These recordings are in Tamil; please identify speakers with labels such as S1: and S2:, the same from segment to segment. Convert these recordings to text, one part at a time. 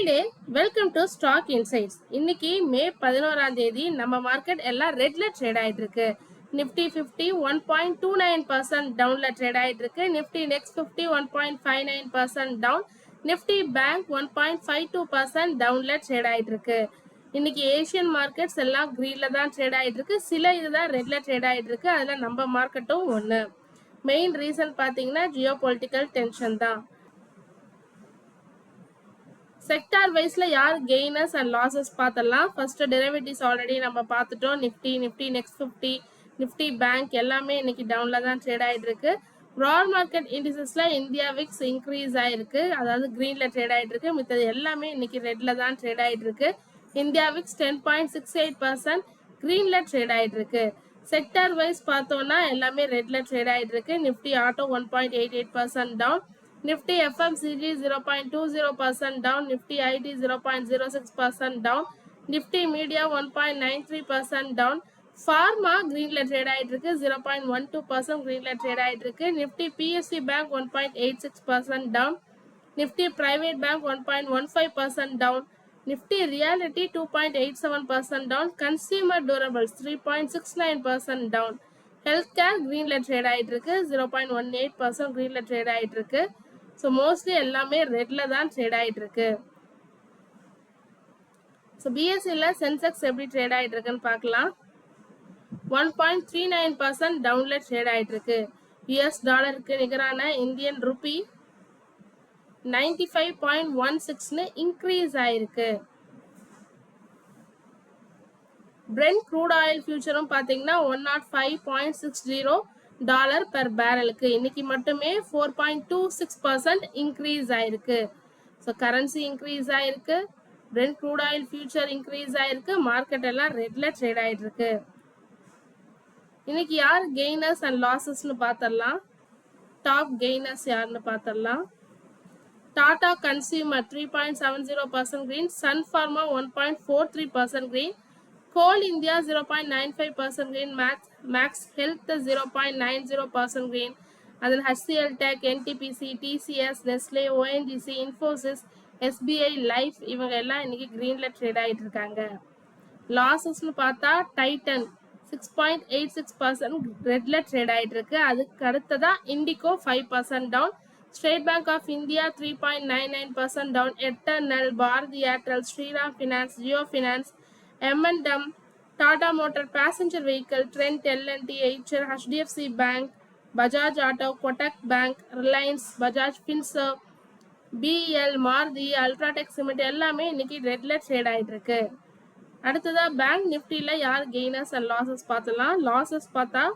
S1: Day welcome to stock insights. இன்னைக்கு மே 11ஆம் தேதி நம்ம மார்க்கெட் எல்லாம் ரெட்ல ட்ரேட் ஆயிட்டு இருக்கு. நிஃப்டி 50 1.29% டவுன்ல ட்ரேட் ஆயிட்டு இருக்கு. Nifty next 50 1.59% down. Nifty bank 1.52% டவுன்ல ட்ரேட் ஆயிட்டு இருக்கு. இன்னைக்கு ஏசியன் மார்க்கெட்ஸ் எல்லாம் கிரீன்ல தான் ட்ரேட் ஆயிட்டு இருக்கு. சில இதுதான் ரெட்ல ட்ரேட் ஆயிட்டு இருக்கு. அதுல நம்ம மார்க்கெட்டும் ஒண்ணு. மெயின் ரீசன் பாத்தீங்கன்னா ஜியோ பொலிட்டிக்கல் டென்ஷன் தான். செக்டார் வைஸ்ல யார் கெய்னர்ஸ் அண்ட் லாசஸ் பார்த்தலாம். ஃபர்ஸ்ட் டெரிவேட்டிவ்ஸ் ஆல்ரெடி நம்ம பார்த்துட்டோம். நிஃப்டி நெக்ஸ்ட் 50, நிஃப்டி பேங்க் எல்லாமே இன்னைக்கு டவுன்ல தான் ட்ரேட் ஆயிட்டு இருக்கு. ப்ராட் மார்க்கெட் இண்டிசஸ்ல இந்தியா விக்ஸ் இன்க்ரீஸ் ஆயிருக்கு, அதாவது கிரீன்ல ட்ரேட் ஆயிட்டு இருக்கு. மித்தது எல்லாமே இன்னைக்கு ரெட்ல தான் ட்ரேட் ஆயிட்டு இருக்கு. இந்தியா விக்ஸ் 10.68% கிரீன்ல ட்ரேட் ஆயிட்டு இருக்கு. செக்டார் வைஸ் பார்த்தோம்னா எல்லாமே ரெட்ல ட்ரேட் ஆயிட்டு இருக்கு. Nifty auto 1.88% down. Nifty FMCG 0.20% down, Nifty IT 0.06% down, Nifty Media 1.93% down, Pharma greenல trade ஆயிட்டு இருக்கு 0.12% greenல trade ஆயிட்டு இருக்கு. Nifty PSU Bank 1.86% down, Nifty Private Bank 1.15% down, Nifty Realty 2.87% down, Consumer Durables 3.69% down, Healthcare greenல trade ஆயிட்டு இருக்கு 0.18% greenல trade ஆயிட்டு இருக்கு. ஸோ மோஸ்ட்லி எல்லாமே ரெட்ல தான் ட்ரேட் ஆயிட்டு இருக்கு. ஸோ பிஎஸ்சியில் சென்செக்ஸ் எப்படி ட்ரேட் ஆயிட்டு இருக்குன்னு பார்க்கலாம். 1.39% டவுன்ல ட்ரேட் ஆயிட்டு இருக்கு. யுஎஸ் டாலருக்கு நிகரான இந்தியன் ருபி 95.16ன்னு இன்க்ரீஸ் ஆயிருக்கு. பிரெண்ட் க்ரூட் ஆயில் ஃபியூச்சரும் பார்த்தீங்கன்னா 105.60 டாலர் பெர் பேரலுக்கு இன்னைக்கு மட்டுமே 4.26% இன்க்ரீஸ் ஆயிருக்கு. ஸோ கரன்சி இன்க்ரீஸ் ஆயிருக்கு, Brent crude oil future increase ஆயிருக்கு. மார்க்கெட் எல்லாம் ரெட்ல ட்ரேட் ஆயிட்டு இருக்கு. இன்னைக்கு யார் கெய்னர்ஸ் அண்ட் லாசஸ்னு பார்த்தரலாம். டாப் கெய்னர்ஸ் யாருன்னு பார்த்தரலாம். Tata consumer 3.70% green, Sun Pharma 1.43% green, Coal India 0.95% green, Max Health 0.90% green, and then HCL Tech, NTPC, TCS, Nestle, ONGC, Infosys, SBI Life இவங்க எல்லாம் இன்னைக்கு கிரீன்ல ட்ரேட் ஆயிட்டு இருக்காங்க. லாசஸ்னு பார்த்தா டைட்டன் 6.86% ரெட்ல ட்ரேட் ஆயிட்டு இருக்கு. அதுக்கு அடுத்ததா IndiGo 5% down, State Bank of India 3.99% down, Eternal, Bharti Airtel, Shriram finance, Jio finance, M&M, Tata Motor Passenger Vehicle, Trent, L&T, Eicher, HDFC Bank, Bajaj Auto, Kotak Bank, Reliance, Bajaj Finserv, BEL, Maruti, Ultratech Cement எல்லாமே இன்னைக்கு ரெட்ல ட்ரேட் ஆயிட்டு இருக்கு. அடுத்ததா பேங்க் நிஃப்டில யார் கெய்னர்ஸ் அண்ட் லாசஸ் பார்த்தலாம். லாசஸ் பார்த்தா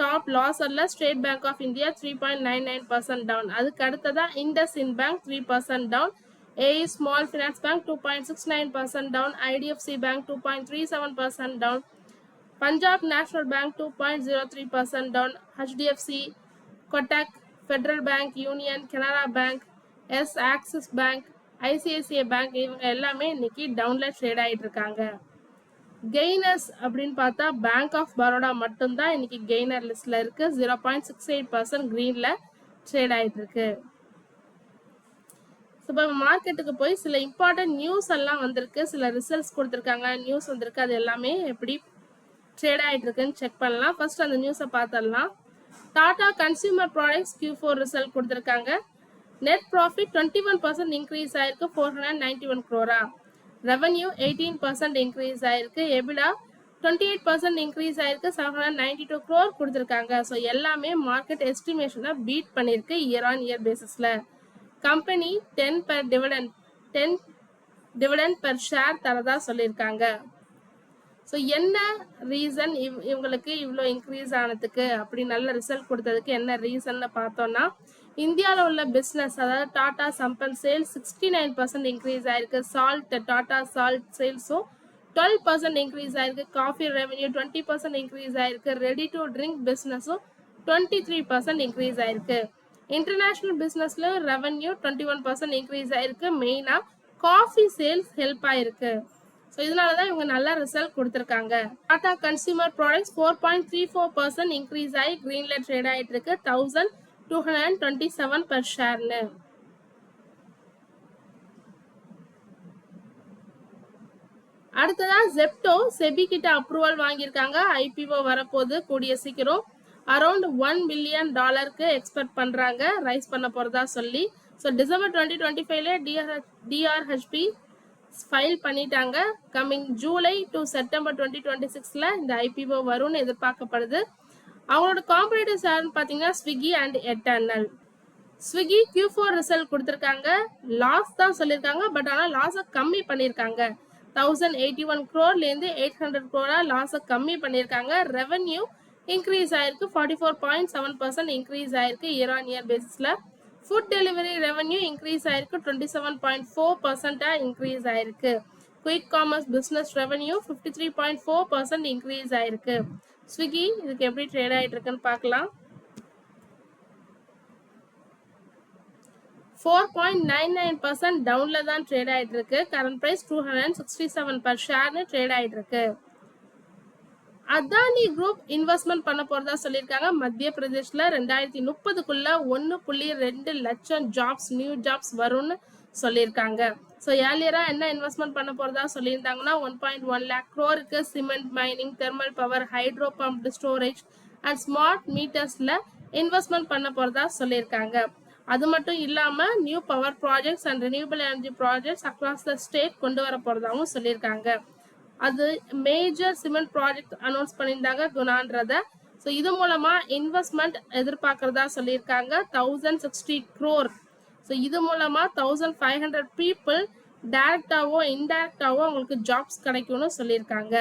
S1: டாப் லாஸர்ல State Bank of India 3.99% down. அதுக்கு அடுத்ததா IndusInd bank 3% down, AE Small Finance Bank 2.69% down, IDFC Bank 2.37% down, Punjab National Bank 2.03% down, HDFC, Kotak, Federal Bank, Union, Canara Bank, Axis Bank, ICICI Bank இவங்க எல்லாமே இன்னைக்கு டவுன்ல ட்ரேட் ஆயிட்டு இருக்காங்க. கெய்னர்ஸ் அப்படின்னு பார்த்தா பேங்க் ஆஃப் பரோடா மட்டும்தான் இன்னைக்கு கெய்னர் லிஸ்ட்ல இருக்கு. 0.68% கிரீன்ல ட்ரேட் ஆயிட்டு இருக்கு. இப்போ மார்க்கெட்டுக்கு போய் சில இம்பார்ட்டன்ட் நியூஸ் எல்லாம் வந்திருக்கு, சில ரிசல்ட்ஸ் கொடுத்துருக்காங்க, நியூஸ் வந்திருக்கு. அது எல்லாமே எப்படி ட்ரேட் ஆகிட்டு இருக்குன்னு செக் பண்ணலாம். ஃபர்ஸ்ட் அந்த நியூஸை பார்த்துடலாம். Tata consumer products Q4 result கொடுத்துருக்காங்க. நெட் ப்ராஃபிட் 21% இன்க்ரீஸ் ஆயிருக்கு, 491 crore. ரெவன்யூ 18% இன்க்ரீஸ் ஆயிருக்கு. எபிடா 28% இன்க்ரீஸ் ஆயிருக்கு, 792 crore கொடுத்துருக்காங்க. ஸோ எல்லாமே மார்க்கெட் எஸ்டிமேஷனை பீட் பண்ணியிருக்கு இயர் ஆன் இயர் பேசிஸில். கம்பெனி 10 டிவிடெண்ட் பெர் ஷேர் தரதா சொல்லியிருக்காங்க. ஸோ என்ன ரீசன் இவங்களுக்கு இவ்வளோ இன்க்ரீஸ் ஆனதுக்கு, அப்படி நல்ல ரிசல்ட் கொடுத்ததுக்கு என்ன ரீசன்னு பார்த்தோம்னா, இந்தியாவில் உள்ள பிஸ்னஸ், அதாவது டாடா சம்பன் சேல்ஸ் 69% இன்க்ரீஸ் ஆயிருக்கு. டாடா சால்ட் சேல்ஸும் 12% இன்க்ரீஸ் ஆயிருக்கு. காஃபி ரெவன்யூ 20% இன்க்ரீஸ் ஆயிருக்கு. ரெடி டு ட்ரிங்க் பிஸ்னஸும் 23% இன்க்ரீஸ் ஆயிருக்கு. இன்டர்நேஷனல் பிஸ்னஸ்ல ரெவன்யூ 21% இன்க்ரீஸ் ஆயிருக்கு. மெயினா காஃபி சேல்ஸ் ஹெல்ப் ஆயிருக்கு. ஸோ இதனால தான் இவங்க நல்ல ரிசல்ட் கொடுத்துருக்காங்க. டாடா கன்சியூமர் ப்ராடக்ட்ஸ் 4.34% இன்க்ரீஸ் ஆகி கிரீன்ல ட்ரேட் ஆயிட்டு இருக்கு, 1227 per ஷேர்னு. அடுத்ததா ஜெப்டோ செபி கிட்ட அப்ரூவல் வாங்கியிருக்காங்க. ஐபிஓ வரப்போது கூடிய சீக்கிரம் அரௌண்ட் $1 பில்லியன் எக்ஸ்பெக்ட் பண்றாங்க ரைஸ் பண்ண போறதா சொல்லி. ஸோ டிசம்பர் 2025ல டிஆர்ஹெச்பி ஃபைல் பண்ணிட்டாங்க. கம்மிங் ஜூலை டு செப்டம்பர் 2026ல இந்த ஐபிஓ வரும்னு எதிர்பார்க்கப்படுது. அவங்களோட காம்படிட்டர்ஸ் யாருன்னு பார்த்தீங்கன்னா Swiggy and eternal. Swiggy Q4 result கொடுத்துருக்காங்க. லாஸ் தான் சொல்லியிருக்காங்க, பட் ஆனால் லாஸை கம்மி பண்ணியிருக்காங்க. 1081 crore-லேருந்து 800 crore லாஸை கம்மி பண்ணியிருக்காங்க. ரெவன்யூ இன்க்ரீஸ் ஆயிருக்கு, 44.7% இன்க்ரீஸ் ஆயிருக்கு இயர் ஆன் இயர் பேசிஸில். ஃபுட் டெலிவரி ரெவன்யூ இன்க்ரீஸ் ஆயிருக்கு, 27.4% இன்க்ரீஸ் ஆயிருக்கு. Quick commerce business revenue 53.4% increase ஆயிருக்கு. ஸ்விக்கி இதுக்கு எப்படி ட்ரேட் ஆகிட்டு இருக்குன்னு பார்க்கலாம். 4.99% டவுன்ல தான் ட்ரேட் ஆயிட்டு இருக்கு. கரண்ட் பிரைஸ் 267 per ஷேர்னு ட்ரேட் ஆயிட்டு இருக்கு. அதானி குரூப் இன்வெஸ்ட்மெண்ட் பண்ண போறதா சொல்லியிருக்காங்க. மத்திய பிரதேஷ்ல 2030க்குள்ள 1.2 லட்சம் ஜாப்ஸ் நியூ ஜாப்ஸ் வரும்னு சொல்லியிருக்காங்க. ஸோ ஏர்லியரா என்ன இன்வெஸ்ட்மெண்ட் பண்ண போறதா சொல்லியிருந்தாங்கன்னா 1.1 lakh crore cement mining, thermal power, hydro pump storage and smart மீட்டர்ஸ்ல இன்வெஸ்ட்மெண்ட் பண்ண போறதா சொல்லியிருக்காங்க. அது மட்டும் இல்லாம new power projects and renewable energy projects across the state கொண்டு வர போறதாகவும் சொல்லியிருக்காங்க. அது மேஜர் சிமெண்ட் ப்ராஜெக்ட் அனௌன்ஸ் பண்ணியிருந்தாங்க குணான்றத. ஸோ இது மூலமா இன்வெஸ்ட்மெண்ட் எதிர்பார்க்கறதா சொல்லியிருக்காங்க 1060 crore. ஸோ இது மூலமா 1500 people டைரக்டாவோ இன்டைரக்டாவோ அவங்களுக்கு ஜாப்ஸ் கிடைக்கும்னு சொல்லியிருக்காங்க.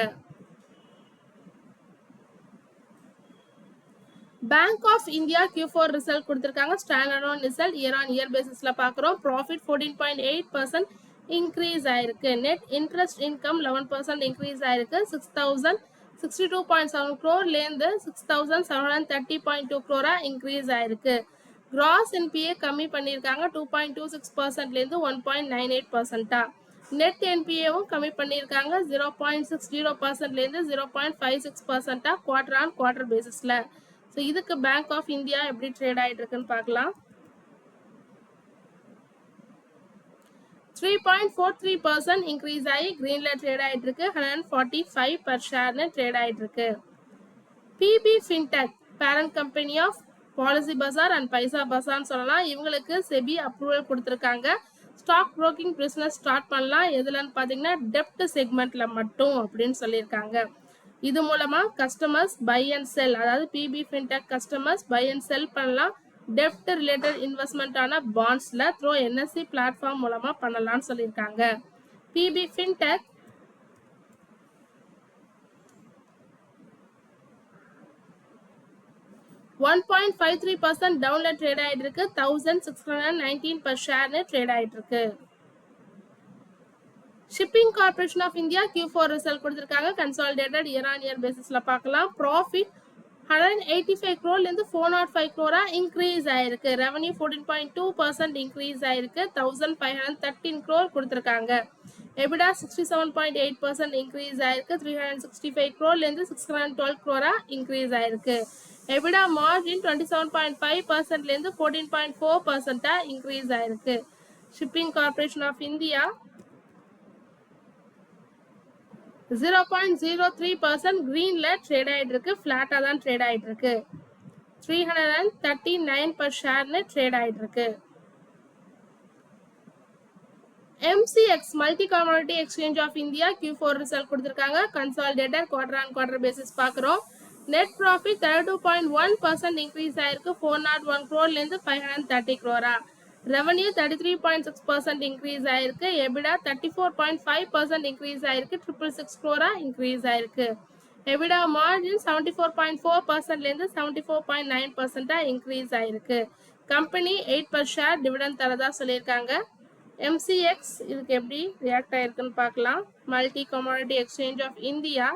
S1: Bank of India Q4 result கொடுத்துருக்காங்க. Standard result year on year பேசிஸ்ல பார்க்குறோம். ப்ராஃபிட் 14.8% இன்க்ரீஸ் ஆயிருக்கு. நெட் இன்ட்ரெஸ்ட் இன்கம் 11% இன்க்ரீஸ் ஆயிருக்கு. 6062.7 crore-லேருந்து 6730.2 crore இன்க்ரீஸ் ஆயிருக்கு. கிராஸ் என்பிஏ கம்மி பண்ணியிருக்காங்க, 2.26%லேருந்து 1.98%. நெட் என்பிஏவும் கம்மி பண்ணியிருக்காங்க, 0.60%லேருந்து 0.56% குவார்டர் ஆன் குவார்டர் பேசிஸ்ல. ஸோ இதுக்கு பேங்க் ஆஃப் இந்தியா எப்படி ட்ரேட் ஆகிட்டு இருக்குன்னு பார்க்கலாம். 3.43% இன்க்ரீஸ் ஆகி கிரீன்ல ட்ரேட் ஆகிட்டு இருக்கு. 145 per ஷேர்னு ட்ரேட் ஆகிட்டு இருக்கு. PB fintech parent company of Policybazaar and பைசா பஜார்னு சொல்லலாம். இவங்களுக்கு செபி அப்ரூவல் கொடுத்துருக்காங்க. ஸ்டாக் புரோக்கிங் பிஸ்னஸ் ஸ்டார்ட் பண்ணலாம். எதுலன்னு பார்த்தீங்கன்னா டெப்ட் செக்மெண்ட்ல மட்டும் அப்படின்னு சொல்லியிருக்காங்க. இது மூலமா கஸ்டமர்ஸ் பை அண்ட் செல், அதாவது PB fintech customers buy and sell பண்ணலாம். டெப்ட் ரிலேட்டட் இன்வெஸ்ட்மெண்ட்டான பாண்ட்ஸ்ல த்ரோ என்எஸ்சி பிளாட்ஃபார்ம் மூலமா பண்ணலாம்னு சொல்லியிருக்காங்க. பிபி ஃபின்டெக் 1.53% டவுன்ல ட்ரேட் ஆயிட்டு இருக்கு. 1619 per ஷேர்னு ட்ரேட் ஆயிட்டு இருக்கு. Shipping Corporation of India Q4 result கொடுத்திருக்காங்க. கன்சாலிடேட்டட் இயர் ஆன் இயர் பேசிஸ்ல பார்க்கலாம். ப்ராஃபிட் 185 crore-லேருந்து 405 crore இன்க்ரீஸ் ஆயிருக்கு. ரெவன்யூ 14.2% இன்க்ரீஸ் ஆயிருக்கு. 1513 crore கொடுத்திருக்காங்க. எபிடா 67.8% இன்க்ரீஸ் ஆயிருக்கு. 365 crore-லேருந்து 612 crore இன்க்ரீஸ் ஆயிருக்கு. எபிடா மார்ஜின் 27.5%லேருந்து 14.4% இன்க்ரீஸ் ஆயிருக்கு. ஷிப்பிங் கார்பரேஷன் ஆஃப் இந்தியா 0.03% கிரீன்ல ட்ரேட் ஆயிட்டு இருக்கு. ஃபிளாட்டா தான் ட்ரேட் ஆயிட்டு இருக்கு. 339 per ஷேர்னு ட்ரேட் ஆயிட்டு இருக்கு. MCX multi commodity exchange of India Q4 result கொடுத்திருக்காங்க. Consolidated quarter on quarter basis பார்க்குறோம். நெட் ப்ராஃபிட் 32.1% இன்க்ரீஸ் ஆயிருக்கு. 401 crore-லேருந்து 530 crore. ரெவன்யூ 33.6% இன்க்ரீஸ் ஆயிருக்கு. எபிடா 34.5% இன்க்ரீஸ் ஆயிருக்கு. 666 crore இன்க்ரீஸ் ஆயிருக்கு. எபிடா மார்ஜின் 74.4%லேருந்து 74.9% இன்க்ரீஸ் ஆயிருக்கு. கம்பெனி 8 per ஷேர் டிவிடெண்ட் தரதா சொல்லியிருக்காங்க. MCX இதுக்கு எப்படி ரியாக்ட் ஆயிருக்குன்னு பார்க்கலாம். Multi commodity exchange of India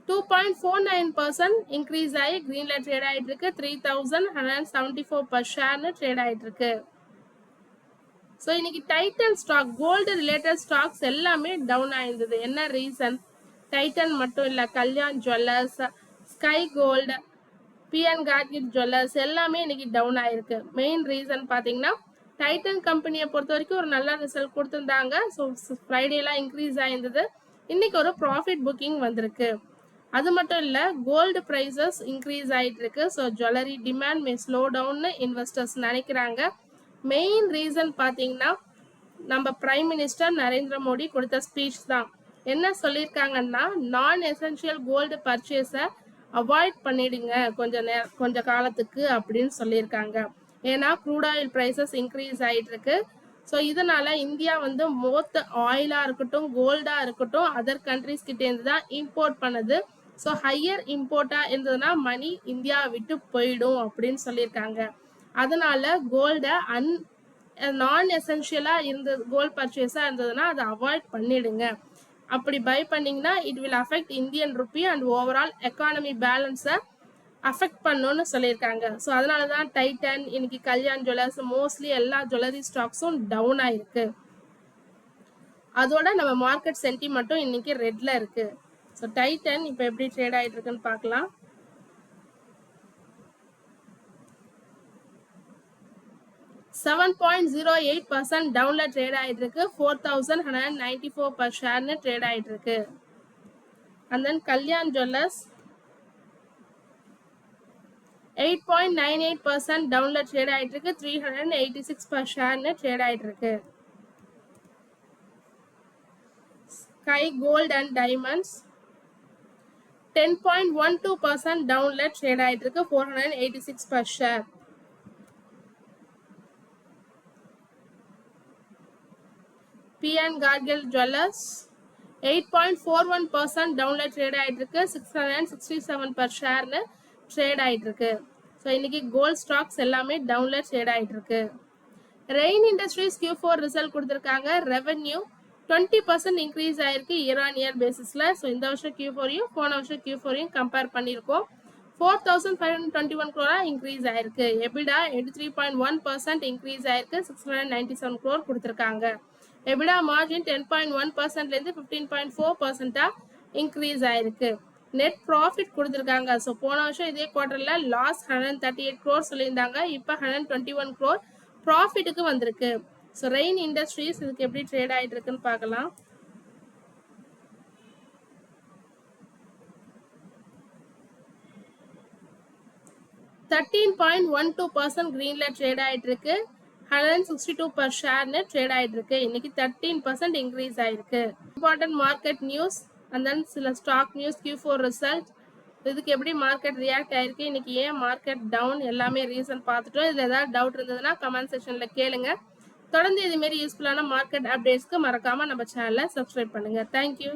S1: 2.49% increase ஆகி கிரீன்ல ட்ரேட் ஆயிட்டு இருக்கு. 3174 per ஷேர்னு ட்ரேட் ஆயிட்டு இருக்கு. ஸோ இன்னைக்கு Titan stock gold related stocks எல்லாமே டவுன் ஆயிருந்தது. என்ன ரீசன்? டைட்டன் மட்டும் இல்லை, Kalyan jewellers, sky gold, PN கார்கிட் ஜுவல்லர்ஸ் எல்லாமே இன்னைக்கு டவுன் ஆயிருக்கு. மெயின் ரீசன் பார்த்தீங்கன்னா டைட்டன் கம்பெனியை பொறுத்த வரைக்கும் ஒரு நல்ல ரிசல்ட் கொடுத்துருந்தாங்க. ஸோ ஃப்ரைடேலாம் இன்க்ரீஸ் ஆயிருந்தது. இன்னைக்கு ஒரு ப்ராஃபிட் புக்கிங் வந்திருக்கு. அது மட்டும் இல்லை, கோல்டு ப்ரைஸஸ் இன்க்ரீஸ் ஆகிட்டு இருக்கு. ஸோ ஜுவல்லரி டிமாண்ட் மே ஸ்லோ டவுன்னு இன்வெஸ்டர்ஸ் நினைக்கிறாங்க. மெயின் ரீசன் பார்த்தீங்கன்னா நம்ம பிரைம் மினிஸ்டர் நரேந்திர மோடி கொடுத்த ஸ்பீச் தான். என்ன சொல்லியிருக்காங்கன்னா, நான் எசென்ஷியல் கோல்டு பர்ச்சேஸை அவாய்ட் பண்ணிடுங்க கொஞ்ச காலத்துக்கு அப்படின்னு சொல்லியிருக்காங்க. ஏன்னா க்ரூட் ஆயில் ப்ரைஸஸ் இன்க்ரீஸ் ஆகிட்டு இருக்கு. ஸோ இதனால இந்தியா வந்து மோஸ்ட் ஆயிலாக இருக்கட்டும் கோல்டாக இருக்கட்டும் அதர் கண்ட்ரிஸ் கிட்டேருந்து தான் இம்போர்ட் பண்ணுது. ஸோ ஹையர் இம்போர்ட்டாக இருந்ததுன்னா மணி இந்தியாவை விட்டு போயிடும் அப்படின்னு சொல்லியிருக்காங்க. அதனால கோல்டை நான் எசென்ஷியலாக இருந்தது கோல்ட் பர்ச்சேஸாக இருந்ததுன்னா அதை அவாய்ட் பண்ணிடுங்க. அப்படி பை பண்ணிங்கன்னா it will affect Indian rupee and overall economy பேலன்ஸை அஃபெக்ட் பண்ணுன்னு சொல்லியிருக்காங்க. ஸோ அதனால தான் டைட்டன், இன்னைக்கு கல்யாண் ஜுவல்லர்ஸ், மோஸ்ட்லி எல்லா ஜுவல்லரி ஸ்டாக்ஸும் டவுன் ஆயிருக்கு. அதோட நம்ம மார்க்கெட் சென்டிமெண்ட்டும் இன்னைக்கு ரெட்ல இருக்கு. ஸோ டைட்டன் இப்போ எப்படி ட்ரேட் ஆகிட்டு இருக்குன்னு பார்க்கலாம். $7.08% டவுன்ல ட்ரேட் ஆகிட்டு இருக்கு. 4194 per ஷேர்னு ட்ரேட் ஆகிட்டு இருக்கு. அண்ட் தென் கல்யாண் ஜுவல்லர்ஸ் 8.98% டவுன்ல ட்ரேட் ஆகிட்டு இருக்கு. 386 per ஷேர்னு ட்ரேட் ஆகிட்டு இருக்கு. ஸ்கை கோல்ட் அண்ட் டைமண்ட்ஸ் 10.12% டவுன்ல ட்ரேட் ஆகிட்டு இருக்கு. 486 per share. P.N. Gadgil Jewellers 8.41% டவுன்ல ட்ரேட் ஆகிட்டு இருக்கு. 667 per ஷேர்னு ட்ரேட் ஆகிட்டு இருக்கு. ஸோ இன்னைக்கு கோல்ட் ஸ்டாக்ஸ் எல்லாமே டவுன்ல ட்ரேட் ஆகிட்டு இருக்கு. ரெயின் இண்டஸ்ட்ரீஸ் Q4 ரிசல்ட் கொடுத்துருக்காங்க. ரெவென்யூ 20% இன்க்ரீஸ் ஆயிருக்கு இயர் ஆன் இயர் பேசிஸ்ல. ஸோ இந்த வருஷம் Q4யும் போன வருஷம் Q4யும் கம்பேர் பண்ணியிருக்கோம். 4521 crore இன்க்ரீஸ் ஆயிருக்கு. எபிடா 83.1% இன்க்ரீஸ் ஆயிருக்கு. 697 crore கொடுத்துருக்காங்க. எபிடா மார்ஜின் 10.1%லேருந்து 15.4% இன்க்ரீஸ் ஆயிருக்கு. நெட் ப்ராஃபிட் கொடுத்துருக்காங்க. ஸோ போன வருஷம் இதே குவார்டரில் லாஸ் 138 crore சொல்லியிருந்தாங்க. இப்போ 121 crore ப்ராஃபிட்டுக்கு வந்திருக்கு. ஸோ ரெயின் இண்டஸ்ட்ரீஸ் இதுக்கு எப்படி ட்ரேட் ஆகிட்டு இருக்குன்னு பார்க்கலாம். $13.12% கிரீன்ல ட்ரேட் ஆகிட்டு இருக்கு. 162 per ஷேர்னு ட்ரேட் ஆகிட்டு இருக்கு. இன்னைக்கு 13% இன்க்ரீஸ் ஆயிருக்கு. Important market news and then சில ஸ்டாக் நியூஸ், Q4 ரிசல்ட், இதுக்கு எப்படி மார்க்கெட் ரியாக்ட் ஆயிருக்கு, இன்னைக்கு ஏன் மார்க்கெட் டவுன், எல்லாமே ரீசன் பார்த்துட்டோம். இதில் ஏதாவது டவுட் இருந்ததுன்னா கமெண்ட் செக்ஷனில் கேளுங்க. தொடர்ந்து இதுமாரி யூஸ்ஃபுல்லான மார்க்கெட் அப்டேட்ஸ்க்கு மறக்காமல் நம்ம சேனலை சப்ஸ்கிரைப் பண்ணுங்கள். தேங்க்யூ.